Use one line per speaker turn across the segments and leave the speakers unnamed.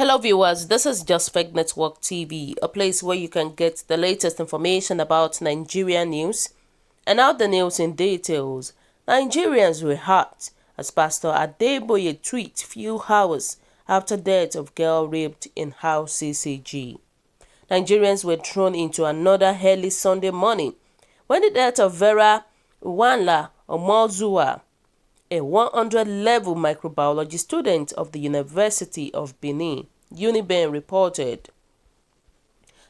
Hello viewers, this is Just Fake Network TV, a place where you can get the latest information about Nigerian news and out the news in details. Nigerians were hurt as Pastor Adeboye tweets few hours after death of girl raped in house CCG. Nigerians were thrown into another early Sunday morning when the death of Vera H0URS, a 100-level microbiology student of the University of Benin, UniBen, reported.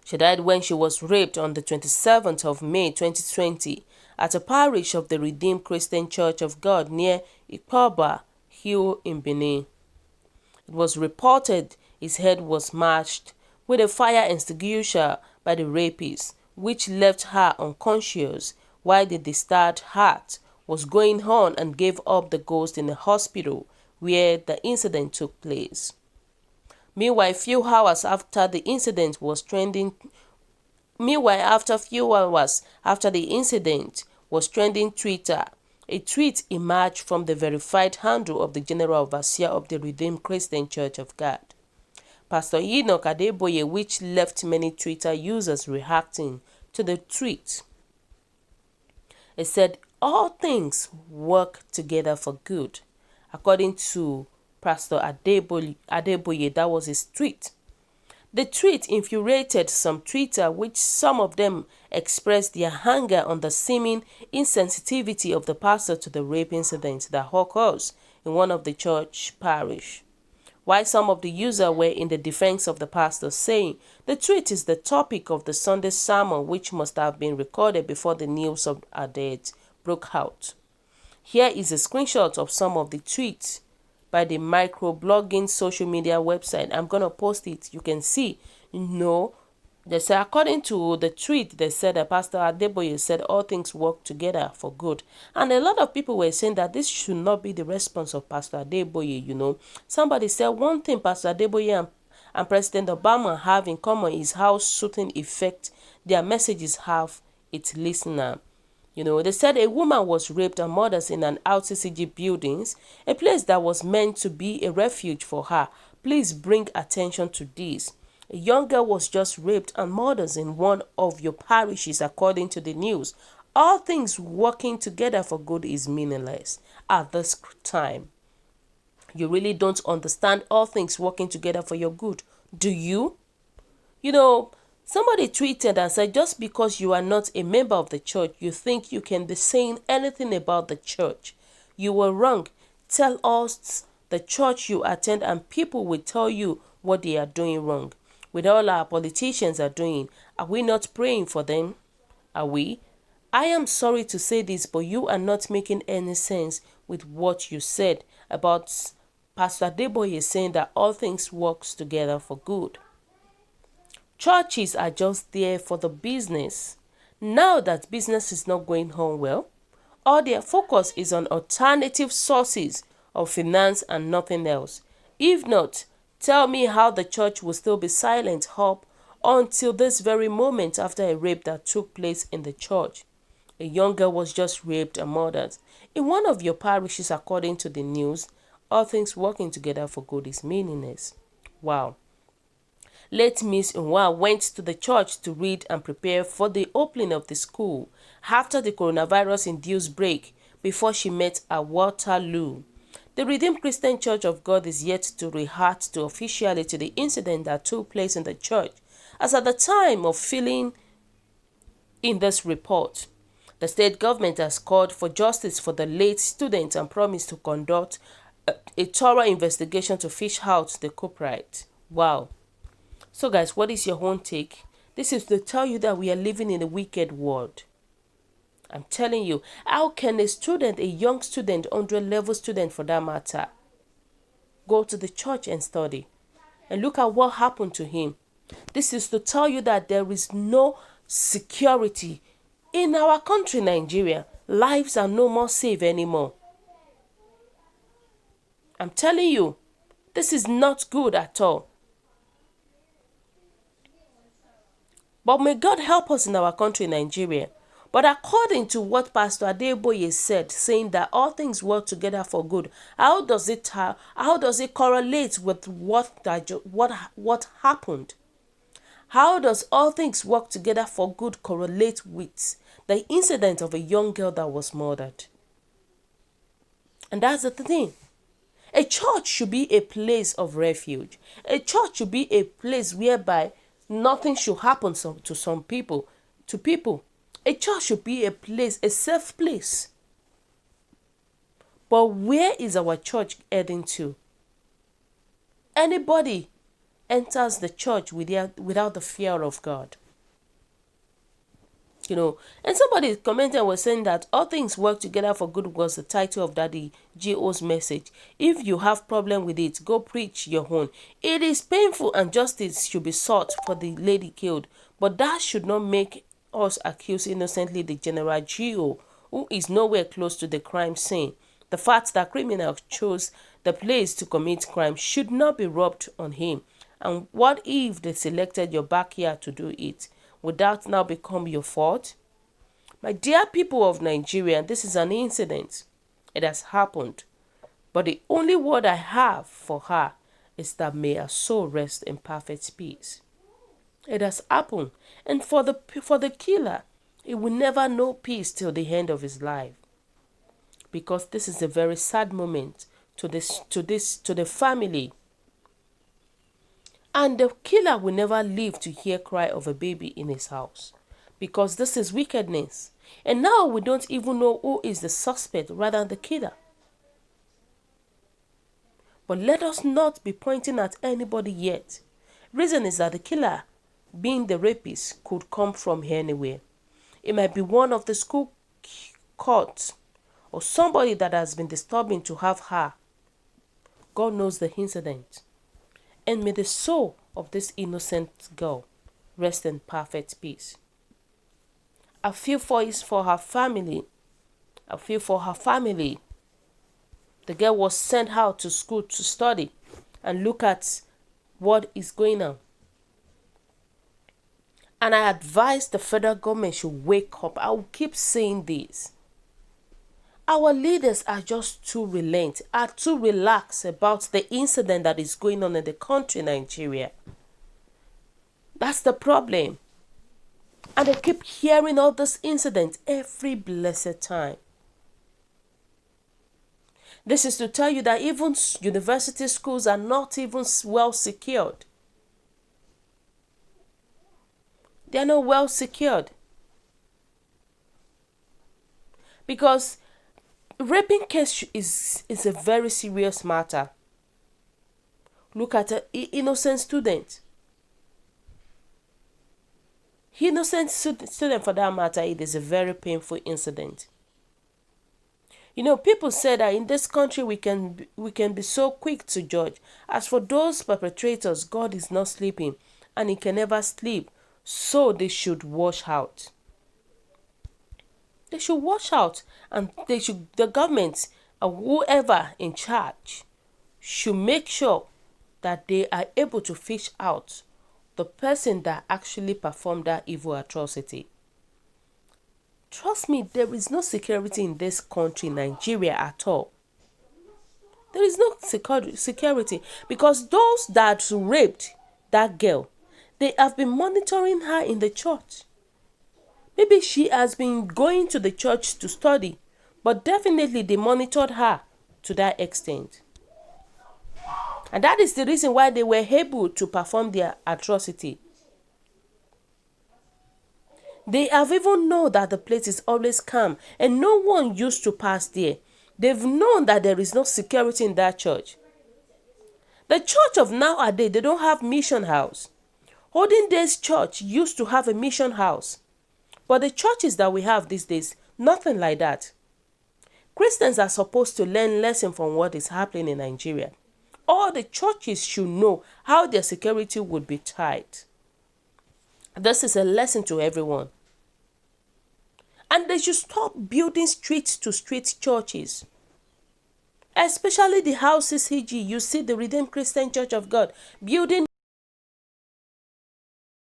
She died when she was raped on the 27th of May 2020 at a parish of the Redeemed Christian Church of God near Ikpoba Hill in Benin. It was reported his head was smashed with a fire extinguisher by the rapist, which left her unconscious while the discharged heart was going on and gave up the ghost in the hospital where the incident took place. Meanwhile, few hours after the incident was trending Twitter, a tweet emerged from the verified handle of the General Overseer of the Redeemed Christian Church of God, Pastor Adeboye, which left many Twitter users reacting to the tweet. It said, "All things work together for good," according to Pastor Adeboye. That was his tweet. The tweet infuriated some Twitter, which some of them expressed their anger on the seeming insensitivity of the pastor to the rape incident that occurs in one of the church parish. While some of the users were in the defense of the pastor, saying the tweet is the topic of the Sunday sermon, which must have been recorded before the news of her death broke out. Here is a screenshot of some of the tweets by the microblogging social media website. I'm going to post it. You can see, they say, according to the tweet, they said that Pastor Adeboye said all things work together for good. And a lot of people were saying that this should not be the response of Pastor Adeboye, Somebody said one thing Pastor Adeboye and President Obama have in common is how soothing effect their messages have its listener. They said a woman was raped and murdered in an RCCG buildings, a place that was meant to be a refuge for her. Please bring attention to this. A young girl was just raped and murdered in one of your parishes, according to the news. All things working together for good is meaningless at this time. You really don't understand all things working together for your good, do you? Somebody tweeted and said, just because you are not a member of the church, you think you can be saying anything about the church. You were wrong. Tell us the church you attend and people will tell you what they are doing wrong. With all our politicians are doing, are we not praying for them? Are we? I am sorry to say this, but you are not making any sense with what you said about Pastor Adeboye saying that all things work together for good. Churches are just there for the business. Now that business is not going on well, all their focus is on alternative sources of finance and nothing else. If not, tell me how the church will still be silent up until this very moment after a rape that took place in the church. A young girl was just raped and murdered in one of your parishes, according to the news. All things working together for good is meaningless. Wow. Late Miss Nwa went to the church to read and prepare for the opening of the school after the coronavirus-induced break before she met at Waterloo. The Redeemed Christian Church of God is yet to react to officially to the incident that took place in the church, as at the time of filling in this report, the state government has called for justice for the late student and promised to conduct a thorough investigation to fish out the culprit. Wow. So guys, what is your own take? This is to tell you that we are living in a wicked world. I'm telling you, how can a young student, 100-level student for that matter, go to the church and study? And look at what happened to him. This is to tell you that there is no security in our country, Nigeria. Lives are no more safe anymore. I'm telling you, this is not good at all. But may God help us in our country, Nigeria. But according to what Pastor Adeboye said, saying that all things work together for good, how does it correlate with what happened? How does all things work together for good correlate with the incident of a young girl that was murdered? And that's the thing. A church should be a place of refuge. A church should be a place whereby nothing should happen to some people, to people. A church should be a place, a safe place. But where is our church heading to? Anybody enters the church without the fear of God. And somebody commented and was saying that all things work together for good was the title of Daddy G.O.'s message. If you have problem with it, go preach your own. It is painful and justice should be sought for the lady killed, but that should not make us accuse innocently the General G.O., who is nowhere close to the crime scene. The fact that criminals chose the place to commit crime should not be rubbed on him. And what if they selected your backyard to do it? Would that now become your fault? My dear people of Nigeria, this is an incident. It has happened. But the only word I have for her is that may her soul rest in perfect peace. It has happened. And for the killer, he will never know peace till the end of his life. Because this is a very sad moment to the family. And the killer will never live to hear cry of a baby in his house. Because this is wickedness. And now we don't even know who is the suspect rather than the killer. But let us not be pointing at anybody yet. Reason is that the killer, being the rapist, could come from anywhere. It might be one of the school courts or somebody that has been disturbing to have her. God knows the incident. And may the soul of this innocent girl rest in perfect peace. I feel for her family. I feel for her family. The girl was sent out to school to study and look at what is going on. And I advise the federal government should wake up. I will keep saying this. Our leaders are just too relent, are too relaxed about the incident that is going on in the country, Nigeria. That's the problem. And they keep hearing all this incident every blessed time. This is to tell you that even university schools are not even well secured. They are not well secured. Because raping case is a very serious matter. Look at an innocent student. Innocent student for that matter, it is a very painful incident. People say that in this country we can be so quick to judge. As for those perpetrators, God is not sleeping and he can never sleep. So they should watch out. They should watch out, and the government or whoever in charge should make sure that they are able to fish out the person that actually performed that evil atrocity. Trust me, there is no security in this country, Nigeria, at all. There is no security because those that raped that girl, they have been monitoring her in the church. Maybe she has been going to the church to study, but definitely they monitored her to that extent. And that is the reason why they were able to perform their atrocity. They have even known that the place is always calm and no one used to pass there. They've known that there is no security in that church. The church of nowadays, they don't have mission house. Olden days church used to have a mission house. But the churches that we have these days, nothing like that. Christians are supposed to learn lessons from what is happening in Nigeria. All the churches should know how their security would be tight. This is a lesson to everyone. And they should stop building street-to-street churches. Especially the H0URS. You see the Redeemed Christian Church of God building